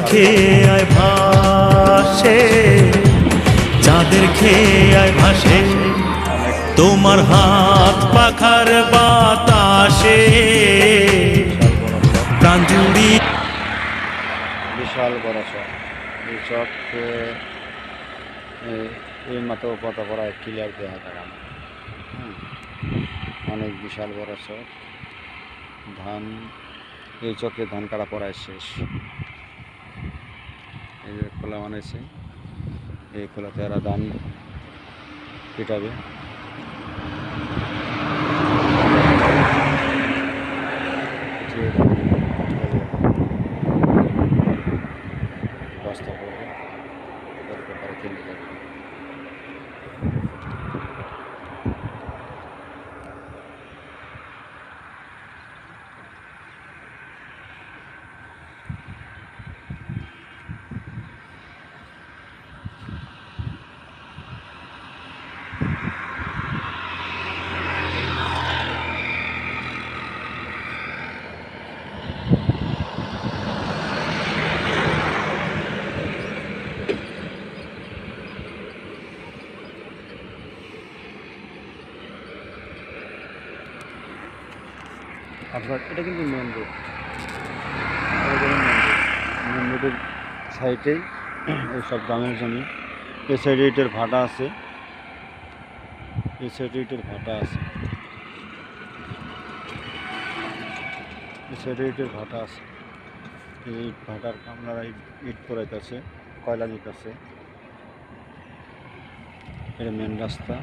খেয়ে আয় ভাসে, চাঁদের খেয়ে আয় ভাসে তোমার হাত পাখার বাতাসে, প্রাণ জুড়ি। বিশাল বড় চক, এই চককে এই মতো কত বড় ক্লিয়ার দেখা যায় আমার। অনেক বিশাল বড় চক। ধান, এই চকে ধান কাটা পড়ায় শেষ। এই যে খোলা বানাইছে, এই খোলাতে এরা ধান পিটাবে। বস্তা করবে, পরে কিনে যাবে। আপনার এটা কিন্তু মেন রোড, মেন রোডের সাইডেই এইসব গ্রামের জমি। এই সাইডে ইটের ভাটা আছে, এই সাইডে ইটের ভাটা আছে, এই সাইডে ইটের ভাটা আছে। এই ইট ভাটার কামলারা ইট পড়াইতেছে, কয়লা দিতেছে। এটা মেন রাস্তা।